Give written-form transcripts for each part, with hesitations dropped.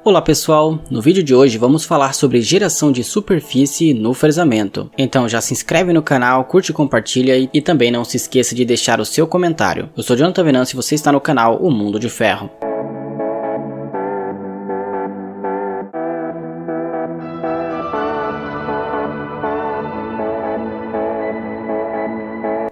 Olá pessoal, no vídeo de hoje vamos falar sobre geração de superfície no fresamento. Então já se inscreve no canal, curte e compartilha e também não se esqueça de deixar o seu comentário. Eu sou Jonathan Venâncio e você está no canal O Mundo de Ferro.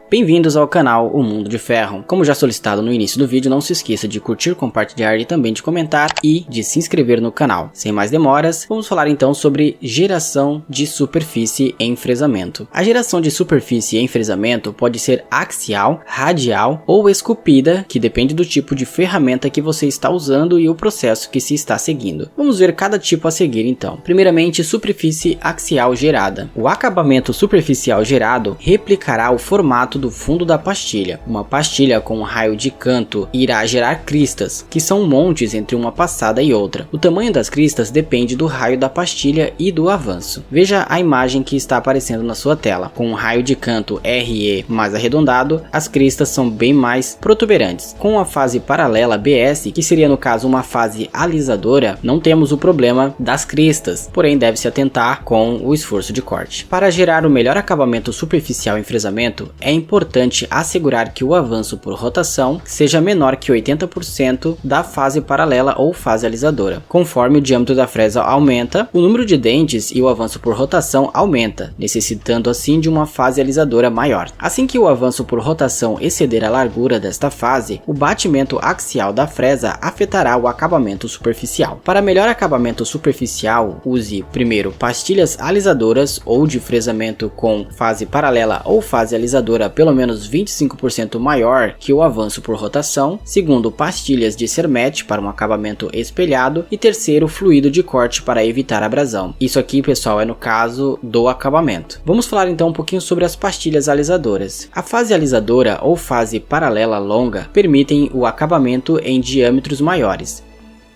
Bem-vindos ao canal O Mundo de Ferro. Como já solicitado no início do vídeo, não se esqueça de curtir, compartilhar e também de comentar e de se inscrever no canal. Sem mais demoras, vamos falar então sobre geração de superfície em fresamento. A geração de superfície em fresamento pode ser axial, radial ou esculpida, que depende do tipo de ferramenta que você está usando e o processo que se está seguindo. Vamos ver cada tipo a seguir então. Primeiramente, superfície axial gerada. O acabamento superficial gerado replicará o formato do fundo da pastilha. Uma pastilha com um raio de canto irá gerar cristas, que são montes entre uma passada e outra. O tamanho das cristas depende do raio da pastilha e do avanço. Veja a imagem que está aparecendo na sua tela. Com um raio de canto RE mais arredondado, as cristas são bem mais protuberantes. Com a fase paralela BS, que seria no caso uma fase alisadora, não temos o problema das cristas, porém deve-se atentar com o esforço de corte. Para gerar o melhor acabamento superficial em fresamento, é importante assegurar que o avanço por rotação seja menor que 80% da fase paralela ou fase alisadora. Conforme o diâmetro da fresa aumenta, o número de dentes e o avanço por rotação aumenta, necessitando assim de uma fase alisadora maior. Assim que o avanço por rotação exceder a largura desta fase, o batimento axial da fresa afetará o acabamento superficial. Para melhor acabamento superficial, use primeiro pastilhas alisadoras ou de fresamento com fase paralela ou fase alisadora pelo menos 25% maior que o avanço por rotação, segundo, pastilhas de Cermet para um acabamento espelhado e terceiro, fluido de corte para evitar abrasão. Isso aqui, pessoal, é no caso do acabamento. Vamos falar então um pouquinho sobre as pastilhas alisadoras. A fase alisadora ou fase paralela longa permitem o acabamento em diâmetros maiores.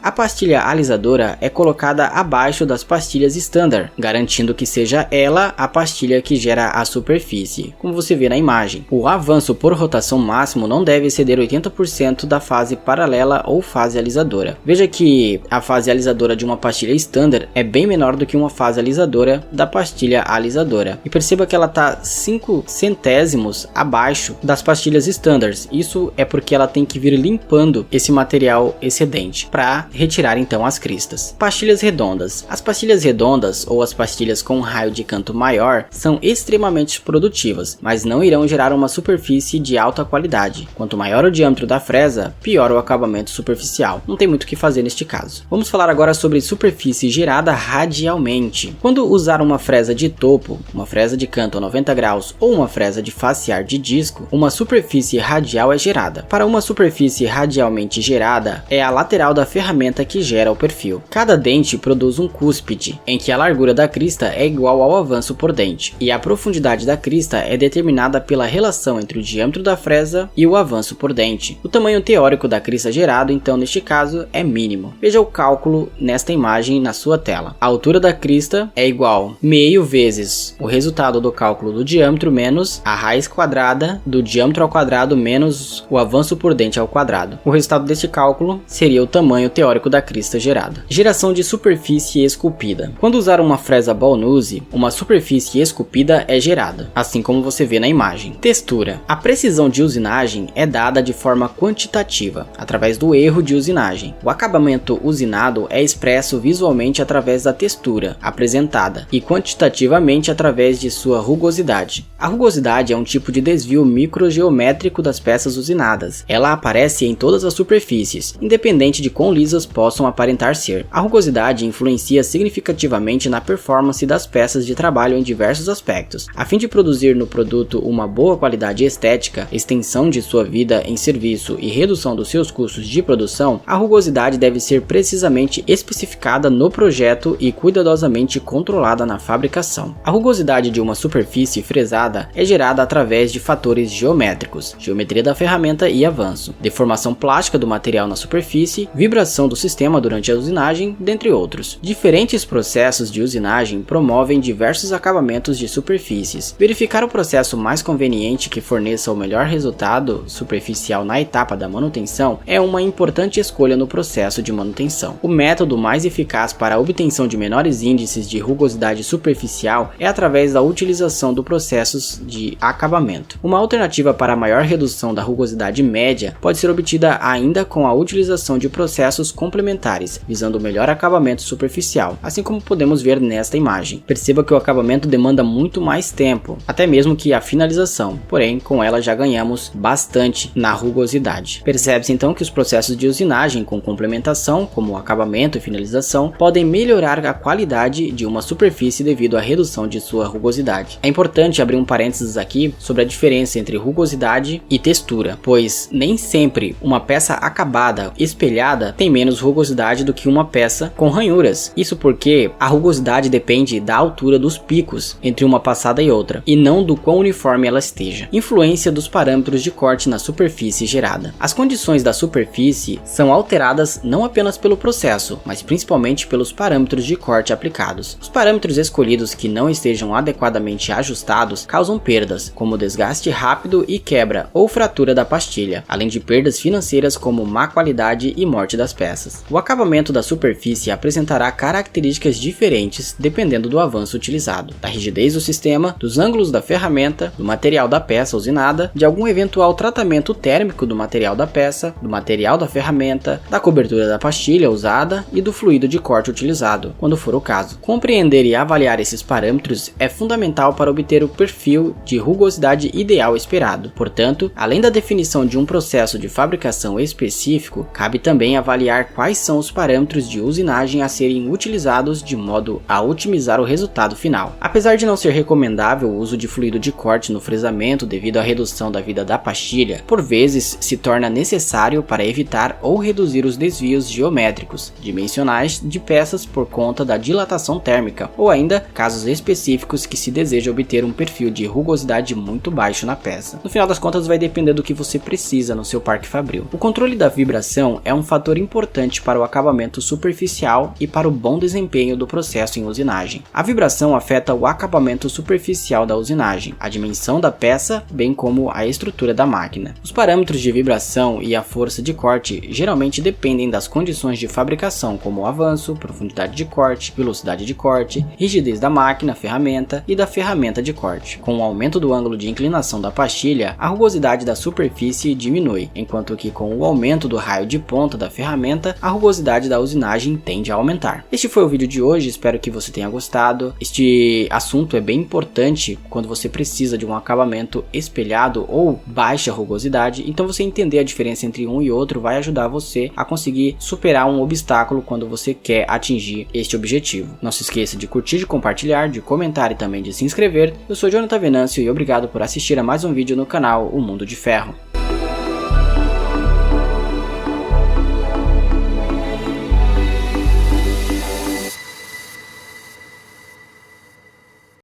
A pastilha alisadora é colocada abaixo das pastilhas standard, garantindo que seja ela a pastilha que gera a superfície, como você vê na imagem. O avanço por rotação máximo não deve exceder 80% da fase paralela ou fase alisadora. Veja que a fase alisadora de uma pastilha standard é bem menor do que uma fase alisadora da pastilha alisadora. E perceba que ela está 5 centésimos abaixo das pastilhas standards. Isso é porque ela tem que vir limpando esse material excedente para retirar então as cristas. Pastilhas redondas. As pastilhas redondas ou as pastilhas com raio de canto maior são extremamente produtivas, mas não irão gerar uma superfície de alta qualidade. Quanto maior o diâmetro da fresa, pior o acabamento superficial. Não tem muito o que fazer neste caso. Vamos falar agora sobre superfície gerada radialmente. Quando usar uma fresa de topo, uma fresa de canto a 90 graus ou uma fresa de facear de disco, uma superfície radial é gerada. Para uma superfície radialmente gerada, é a lateral da ferramenta que gera o perfil. Cada dente produz um cúspide, em que a largura da crista é igual ao avanço por dente, e a profundidade da crista é determinada pela relação entre o diâmetro da fresa e o avanço por dente. O tamanho teórico da crista gerado, então, neste caso, é mínimo. Veja o cálculo nesta imagem na sua tela. A altura da crista é igual meio vezes o resultado do cálculo do diâmetro menos a raiz quadrada do diâmetro ao quadrado menos o avanço por dente ao quadrado. O resultado deste cálculo seria o tamanho teórico da crista gerada. Geração de superfície esculpida. Quando usar uma fresa ball nose, uma superfície esculpida é gerada, assim como você vê na imagem. Textura. A precisão de usinagem é dada de forma quantitativa, através do erro de usinagem. O acabamento usinado é expresso visualmente através da textura apresentada e quantitativamente através de sua rugosidade. A rugosidade é um tipo de desvio microgeométrico das peças usinadas. Ela aparece em todas as superfícies, independente de quão lisas possam aparentar ser. A rugosidade influencia significativamente na performance das peças de trabalho em diversos aspectos. A fim de produzir no produto uma boa qualidade estética, extensão de sua vida em serviço e redução dos seus custos de produção, a rugosidade deve ser precisamente especificada no projeto e cuidadosamente controlada na fabricação. A rugosidade de uma superfície fresada é gerada através de fatores geométricos, geometria da ferramenta e avanço, deformação plástica do material na superfície, vibração do sistema durante a usinagem, dentre outros. Diferentes processos de usinagem promovem diversos acabamentos de superfícies. Verificar o processo mais conveniente que forneça o melhor resultado superficial na etapa da manutenção é uma importante escolha no processo de manutenção. O método mais eficaz para a obtenção de menores índices de rugosidade superficial é através da utilização do processos de acabamento. Uma alternativa para a maior redução da rugosidade média pode ser obtida ainda com a utilização de processos complementares, visando o melhor acabamento superficial, assim como podemos ver nesta imagem. Perceba que o acabamento demanda muito mais tempo, até mesmo que a finalização, porém com ela já ganhamos bastante na rugosidade. Percebe-se então que os processos de usinagem com complementação, como o acabamento e finalização, podem melhorar a qualidade de uma superfície devido à redução de sua rugosidade. É importante abrir um parênteses aqui sobre a diferença entre rugosidade e textura, pois nem sempre uma peça acabada, espelhada, tem menos rugosidade do que uma peça com ranhuras. Isso porque a rugosidade depende da altura dos picos entre uma passada e outra, e não do quão uniforme ela esteja. Influência dos parâmetros de corte na superfície gerada. As condições da superfície são alteradas não apenas pelo processo, mas principalmente pelos parâmetros de corte aplicados. Os parâmetros escolhidos que não estejam adequadamente ajustados causam perdas, como desgaste rápido e quebra ou fratura da pastilha, além de perdas financeiras como má qualidade e morte das peças. O acabamento da superfície apresentará características diferentes dependendo do avanço utilizado, da rigidez do sistema, dos ângulos da ferramenta, do material da peça usinada, de algum eventual tratamento térmico do material da peça, do material da ferramenta, da cobertura da pastilha usada e do fluido de corte utilizado, quando for o caso. Compreender e avaliar esses parâmetros é fundamental para obter o perfil de rugosidade ideal esperado. Portanto, além da definição de um processo de fabricação específico, cabe também avaliar quais são os parâmetros de usinagem a serem utilizados de modo a otimizar o resultado final. Apesar de não ser recomendável o uso de fluido de corte no fresamento devido à redução da vida da pastilha, por vezes se torna necessário para evitar ou reduzir os desvios geométricos, dimensionais de peças por conta da dilatação térmica, ou ainda casos específicos que se deseja obter um perfil de rugosidade muito baixo na peça. No final das contas, vai depender do que você precisa no seu parque fabril. O controle da vibração é um fator importante para o acabamento superficial e para o bom desempenho do processo em usinagem. A vibração afeta o acabamento superficial da usinagem, a dimensão da peça, bem como a estrutura da máquina. Os parâmetros de vibração e a força de corte geralmente dependem das condições de fabricação, como o avanço, profundidade de corte, velocidade de corte, rigidez da máquina, ferramenta e da ferramenta de corte. Com o aumento do ângulo de inclinação da pastilha, a rugosidade da superfície diminui, enquanto que com o aumento do raio de ponta da ferramenta, a rugosidade da usinagem tende a aumentar. Este foi o vídeo de hoje, espero que você tenha gostado. Este assunto é bem importante quando você precisa de um acabamento espelhado ou baixa rugosidade, então você entender a diferença entre um e outro vai ajudar você a conseguir superar um obstáculo quando você quer atingir este objetivo. Não se esqueça de curtir, de compartilhar, de comentar e também de se inscrever. Eu sou Jonathan Venâncio e obrigado por assistir a mais um vídeo no canal O Mundo de Ferro.